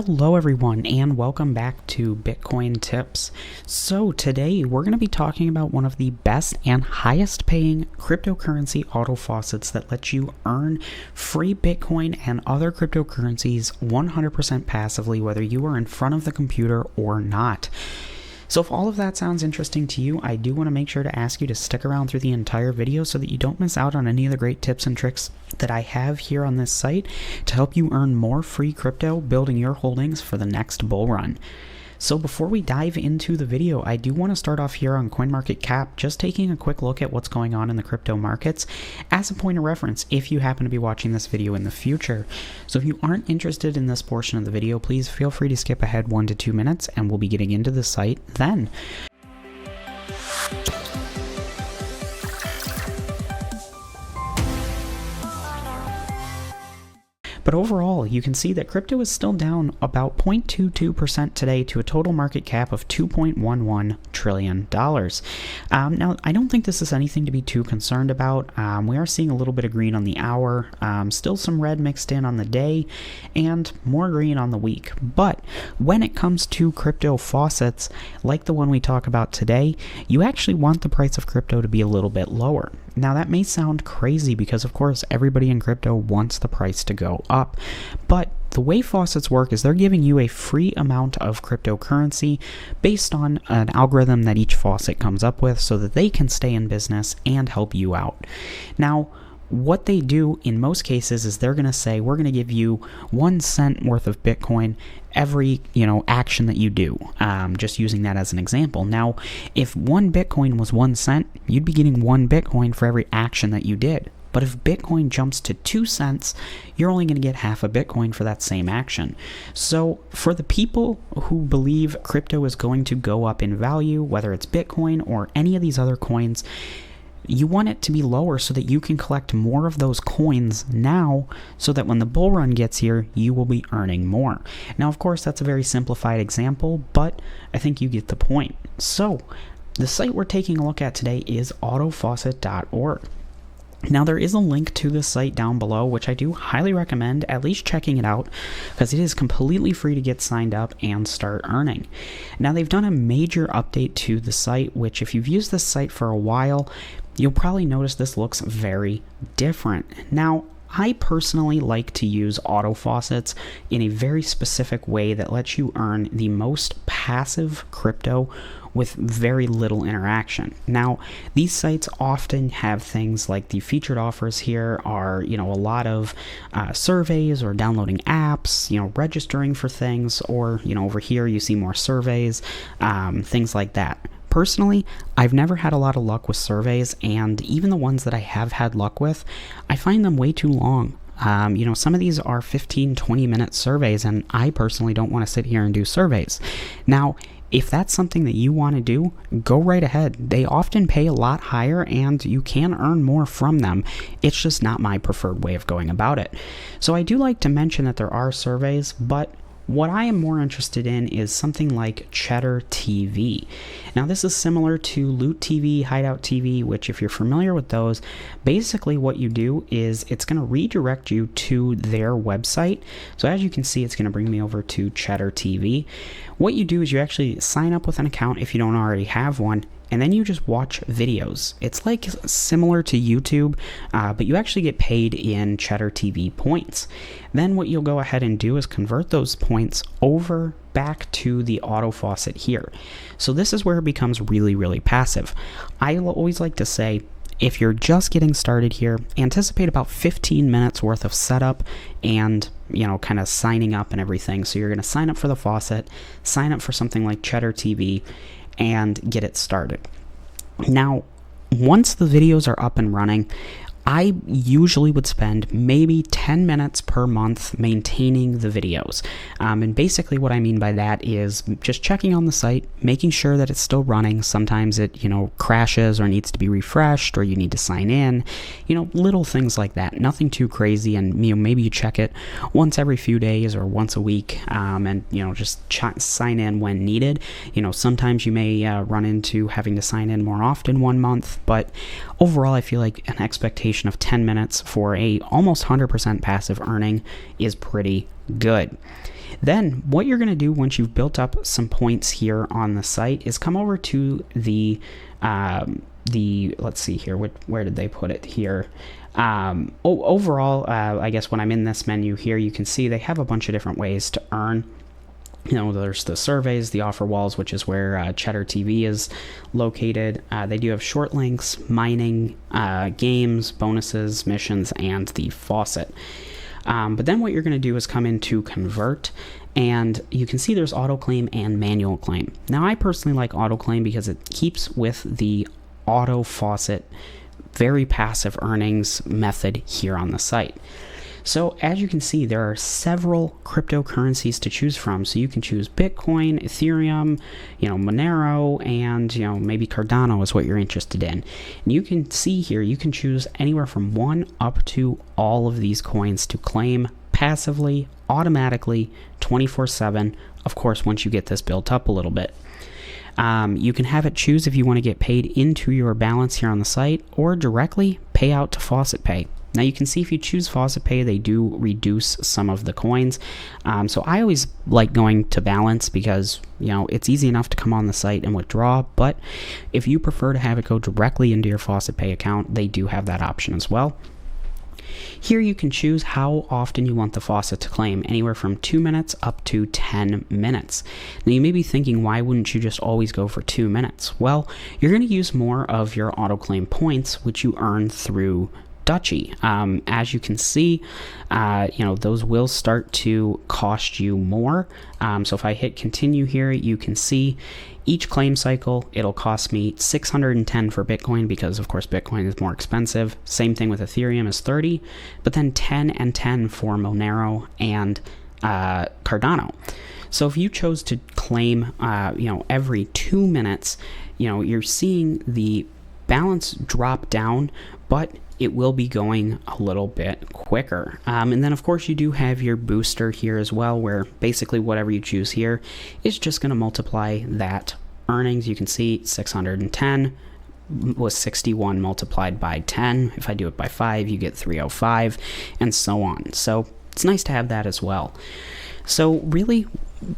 Hello everyone and welcome back to Bitcoin Tips. So today we're going to be talking about one of the best and highest paying cryptocurrency auto faucets that lets you earn free Bitcoin and other cryptocurrencies 100% passively, whether you are in front of the computer or not. So if all of that sounds interesting to you, I do want to make sure to ask you to stick around through the entire video so that you don't miss out on any of the great tips and tricks that I have here on this site to help you earn more free crypto building your holdings for the next bull run. So before we dive into the video, I do want to start off here on CoinMarketCap, just taking a quick look at what's going on in the crypto markets as a point of reference if you happen to be watching this video in the future. So if you aren't interested in this portion of the video, please feel free to skip ahead 1 to 2 minutes and we'll be getting into the site then. But overall, you can see that crypto is still down about 0.22% today to a total market cap of $2.11 trillion. Now, I don't think this is anything to be too concerned about. We are seeing a little bit of green on the hour, still some red mixed in on the day, and more green on the week. But when it comes to crypto faucets, like the one we talk about today, you actually want the price of crypto to be a little bit lower. Now that may sound crazy because of course everybody in crypto wants the price to go up, but the way faucets work is they're giving you a free amount of cryptocurrency based on an algorithm that each faucet comes up with so that they can stay in business and help you out. Now, what they do in most cases is they're going to say, we're going to give you 1 cent worth of Bitcoin every, action that you do. Just using that as an example. Now, if 1 Bitcoin was 1 cent, you'd be getting 1 Bitcoin for every action that you did. But if Bitcoin jumps to 2 cents, you're only going to get half a Bitcoin for that same action. So for the people who believe crypto is going to go up in value, whether it's Bitcoin or any of these other coins, you want it to be lower so that you can collect more of those coins now so that when the bull run gets here, you will be earning more. Now, of course, that's a very simplified example, but I think you get the point. So the site we're taking a look at today is autofaucet.org. Now, there is a link to this site down below, which I do highly recommend at least checking it out because it is completely free to get signed up and start earning. Now, they've done a major update to the site, which if you've used this site for a while, you'll probably notice this looks very different. Now, I personally like to use auto faucets in a very specific way that lets you earn the most passive crypto with very little interaction. Now, these sites often have things like the featured offers here are, a lot of surveys or downloading apps, registering for things, or, over here you see more surveys, things like that. Personally, I've never had a lot of luck with surveys, and even the ones that I have had luck with, I find them way too long. Some of these are 15-20 minute surveys, and I personally don't want to sit here and do surveys. Now, if that's something that you want to do, go right ahead. They often pay a lot higher and you can earn more from them. It's just not my preferred way of going about it. So I do like to mention that there are surveys, but what I am more interested in is something like Cheddar TV. Now, this is similar to Loot TV, Hideout TV, which if you're familiar with those, basically what you do is it's going to redirect you to their website. So as you can see, it's going to bring me over to Cheddar TV. What you do is you actually sign up with an account if you don't already have one, and then you just watch videos. It's like similar to YouTube, but you actually get paid in Cheddar TV points. Then what you'll go ahead and do is convert those points over back to the auto faucet here. So this is where it becomes really, really passive. I always like to say, if you're just getting started here, anticipate about 15 minutes worth of setup and, kind of signing up and everything. So you're going to sign up for the faucet, sign up for something like Cheddar TV, and get it started. Now, once the videos are up and running, I usually would spend maybe 10 minutes per month maintaining the videos. And basically what I mean by that is just checking on the site, making sure that it's still running. Sometimes it, crashes or needs to be refreshed or you need to sign in, little things like that. Nothing too crazy. And, maybe you check it once every few days or once a week and, just sign in when needed. Sometimes you may run into having to sign in more often one month, but overall I feel like an expectation of 10 minutes for a almost 100% passive earning is pretty good. Then what you're going to do once you've built up some points here on the site is come over to the let's see here, where did they put it here? Overall, I guess when I'm in this menu here, you can see they have a bunch of different ways to earn. There's the surveys, the offer walls, which is where Cheddar TV is located. They do have short links, mining, games, bonuses, missions, and the Faucet. But then what you're going to do is come into convert, and you can see there's auto claim and manual claim. Now, I personally like auto claim because it keeps with the auto faucet, very passive earnings method here on the site. So as you can see, there are several cryptocurrencies to choose from. So you can choose Bitcoin, Ethereum, Monero, and maybe Cardano is what you're interested in. And you can see here, you can choose anywhere from 1 up to all of these coins to claim passively, automatically, 24/7. Of course, once you get this built up a little bit. You can have it choose if you want to get paid into your balance here on the site or directly pay out to Faucet Pay. Now you can see if you choose Faucet Pay, they do reduce some of the coins. So I always like going to balance because, it's easy enough to come on the site and withdraw. But if you prefer to have it go directly into your Faucet Pay account, they do have that option as well. Here you can choose how often you want the faucet to claim, anywhere from 2 minutes up to 10 minutes. Now you may be thinking, why wouldn't you just always go for 2 minutes? Well, you're going to use more of your auto claim points, which you earn through Dutchy. As you can see, those will start to cost you more. So if I hit continue here, you can see each claim cycle, it'll cost me 610 for Bitcoin because, of course, Bitcoin is more expensive. Same thing with Ethereum is 30, but then 10 and 10 for Monero and Cardano. So if you chose to claim, every 2 minutes, you're seeing the balance drop down, but it will be going a little bit quicker. And then, of course, you do have your booster here as well, where basically whatever you choose here is just going to multiply that earnings. You can see 610 was 61 multiplied by 10. If I do it by 5, you get 305, and so on. So it's nice to have that as well. So really,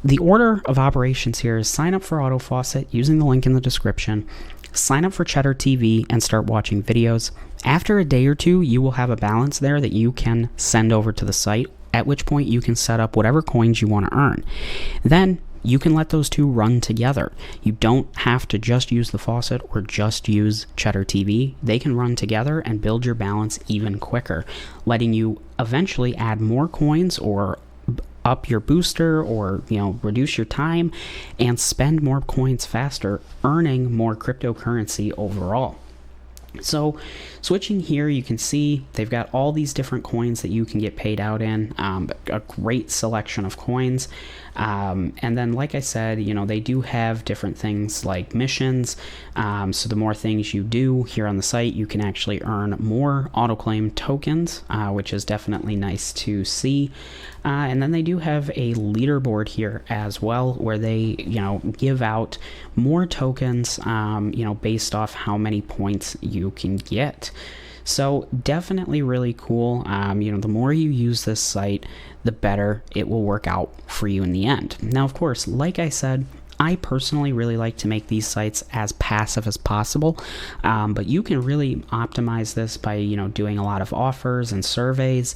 the order of operations here is sign up for Auto Faucet using the link in the description, sign up for Cheddar TV and start watching videos. After a day or two, you will have a balance there that you can send over to the site, at which point you can set up whatever coins you want to earn. Then you can let those two run together. You don't have to just use the faucet or just use Cheddar TV. They can run together and build your balance even quicker, letting you eventually add more coins or up your booster or reduce your time and spend more coins faster, earning more cryptocurrency overall. So switching here, you can see they've got all these different coins that you can get paid out in, a great selection of coins. And then, like I said, they do have different things like missions. So the more things you do here on the site, you can actually earn more autoclaim tokens, which is definitely nice to see. And then they do have a leaderboard here as well, where they, give out more tokens, based off how many points you can get. So definitely really cool. The more you use this site, the better it will work out for you in the end. Now, of course, like I said, I personally really like to make these sites as passive as possible, but you can really optimize this by, doing a lot of offers and surveys,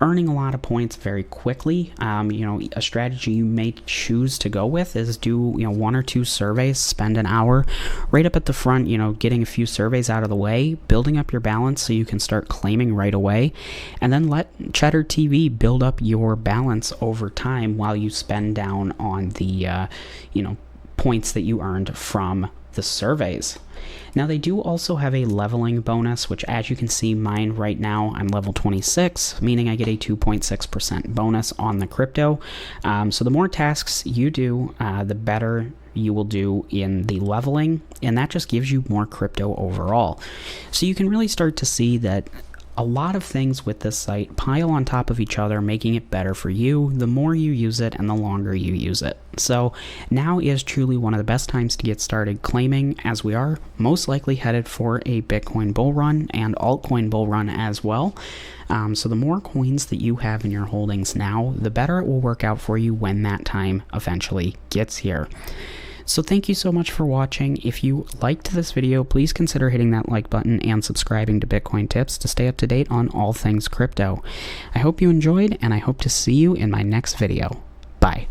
earning a lot of points very quickly. A strategy you may choose to go with is do 1 or 2 surveys, spend an hour right up at the front, getting a few surveys out of the way, building up your balance so you can start claiming right away, and then let Cheddar TV build up your balance over time while you spend down on the points that you earned from the surveys. Now they do also have a leveling bonus, which, as you can see, mine right now, I'm level 26, meaning I get a 2.6% bonus on the crypto. So the more tasks you do, the better you will do in the leveling, and that just gives you more crypto overall. So you can really start to see that a lot of things with this site pile on top of each other, making it better for you the more you use it and the longer you use it. So now is truly one of the best times to get started claiming, as we are most likely headed for a Bitcoin bull run and altcoin bull run as well. So the more coins that you have in your holdings now, the better it will work out for you when that time eventually gets here. So thank you so much for watching. If you liked this video, please consider hitting that like button and subscribing to Bitcoin Tips to stay up to date on all things crypto. I hope you enjoyed, and I hope to see you in my next video. Bye.